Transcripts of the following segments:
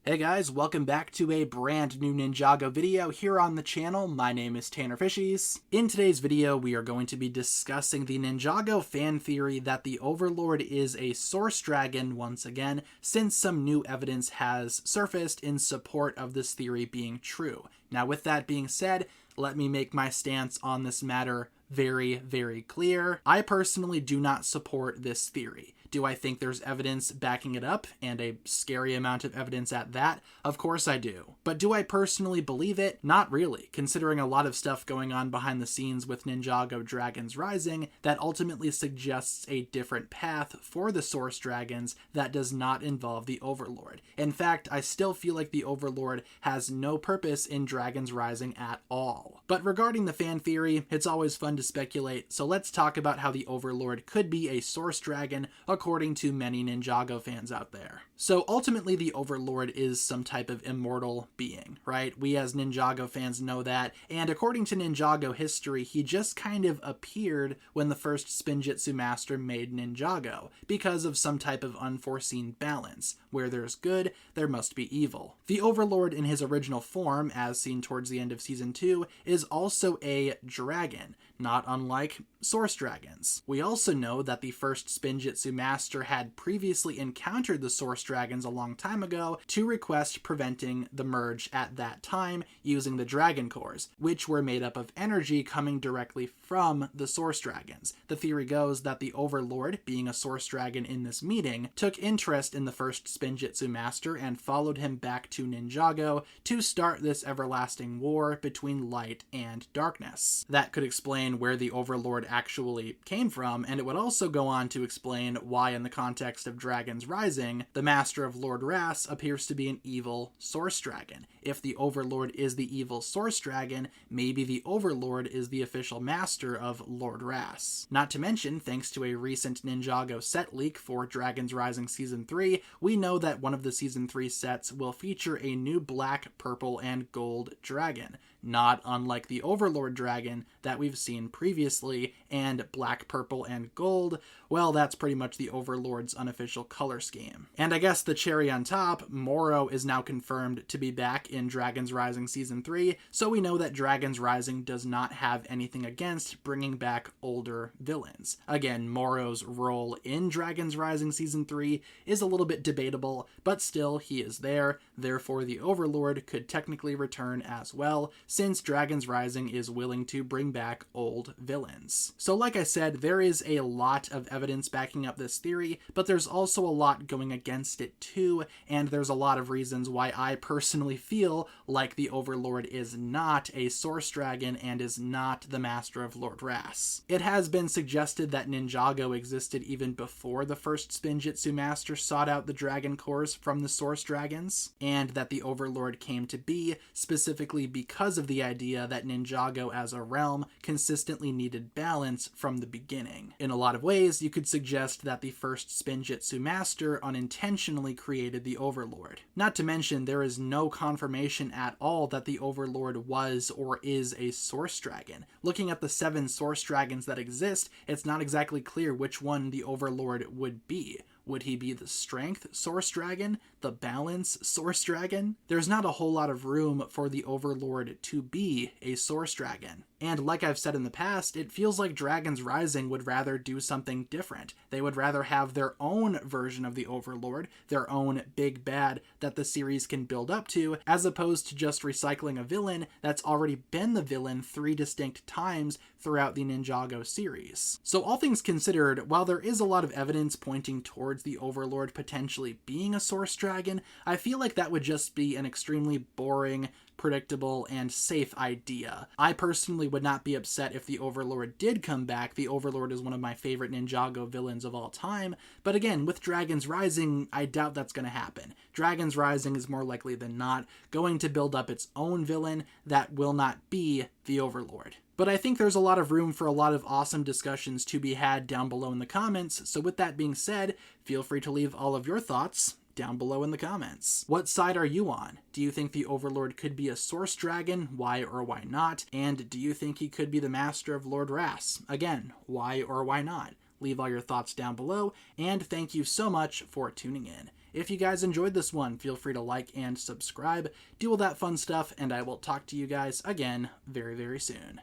Hey guys, welcome back to a brand new Ninjago video here on the channel. My name is TannerFishies. In today's video, we are going to be discussing the Ninjago fan theory that the Overlord is a source dragon once again, since some new evidence has surfaced in support of this theory being true. Now, with that being said, let me make my stance on this matter very clear. I personally do not support this theory. Do I think there's evidence backing it up, and a scary amount of evidence at that? Of course I do. But do I personally believe it? Not really, considering a lot of stuff going on behind the scenes with Ninjago Dragons Rising that ultimately suggests a different path for the Source Dragons that does not involve the Overlord. In fact, I still feel like the Overlord has no purpose in Dragons Rising at all. But regarding the fan theory, it's always fun to speculate, so let's talk about how the Overlord could be a Source Dragon according to many Ninjago fans out there. So ultimately the Overlord is some type of immortal being, right? We as Ninjago fans know that, and according to Ninjago history, he just kind of appeared when the first Spinjitzu master made Ninjago, because of some type of unforeseen balance. Where there's good, there must be evil. The Overlord in his original form, as seen towards the end of Season 2, is also a dragon, not unlike Source Dragons. We also know that the first Spinjitzu master had previously encountered the Source Dragons a long time ago to request preventing the merge at that time using the Dragon Cores, which were made up of energy coming directly from the Source Dragons. The theory goes that the Overlord, being a Source Dragon in this meeting, took interest in the first Spinjitzu master and followed him back to Ninjago to start this everlasting war between light and darkness. That could explain where the Overlord actually came from, and it would also go on to explain why, in the context of Dragons Rising, the master of Lord Ras appears to be an evil Source Dragon. If the Overlord is the evil Source Dragon, maybe the Overlord is the official master of Lord Ras. Not to mention, thanks to a recent Ninjago set leak for Dragons Rising Season 3, we know that one of the Season 3 sets will feature a new black, purple, and gold dragon, not unlike the Overlord dragon that we've seen previously, and black, purple, and gold, well, that's pretty much the Overlord's unofficial color scheme. And I guess the cherry on top, Moro is now confirmed to be back in Dragons Rising Season 3, so we know that Dragons Rising does not have anything against bringing back older villains. Again, Moro's role in Dragons Rising Season 3 is a little bit debatable, but still, he is there, therefore the Overlord could technically return as well, since Dragons Rising is willing to bring back old villains. So like I said, there is a lot of evidence backing up this theory, but there's also a lot going against it too, and there's a lot of reasons why I personally feel like the Overlord is not a Source Dragon and is not the master of Lord Ras. It has been suggested that Ninjago existed even before the first Spinjitzu master sought out the Dragon Cores from the Source Dragons, and that the Overlord came to be specifically because of the idea that Ninjago as a realm consistently needed balance from the beginning. In a lot of ways, you could suggest that the first Spinjitzu master unintentionally created the Overlord. Not to mention, there is no confirmation at all that the Overlord was or is a Source Dragon. Looking at the 7 Source Dragons that exist, it's not exactly clear which one the Overlord would be. Would he be the Strength Source Dragon? The Balance Source Dragon? There's not a whole lot of room for the Overlord to be a Source Dragon. And like I've said in the past, it feels like Dragons Rising would rather do something different. They would rather have their own version of the Overlord, their own big bad that the series can build up to, as opposed to just recycling a villain that's already been the villain 3 distinct times throughout the Ninjago series. So all things considered, while there is a lot of evidence pointing towards the Overlord potentially being a Source Dragon, I feel like that would just be an extremely boring, predictable, and safe idea. I personally would not be upset if the Overlord did come back. The Overlord is one of my favorite Ninjago villains of all time, but again, with Dragons Rising, I doubt that's going to happen. Dragons Rising is more likely than not going to build up its own villain that will not be the Overlord. But I think there's a lot of room for a lot of awesome discussions to be had down below in the comments, so with that being said, feel free to leave all of your thoughts down below in the comments. What side are you on? Do you think the Overlord could be a Source Dragon? Why or why not? And do you think he could be the master of Lord Ras? Again, why or why not? Leave all your thoughts down below, and thank you so much for tuning in. If you guys enjoyed this one, feel free to like and subscribe, do all that fun stuff, and I will talk to you guys again very, very soon.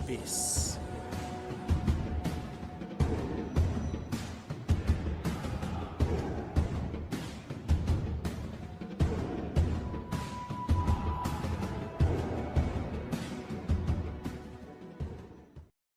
Peace.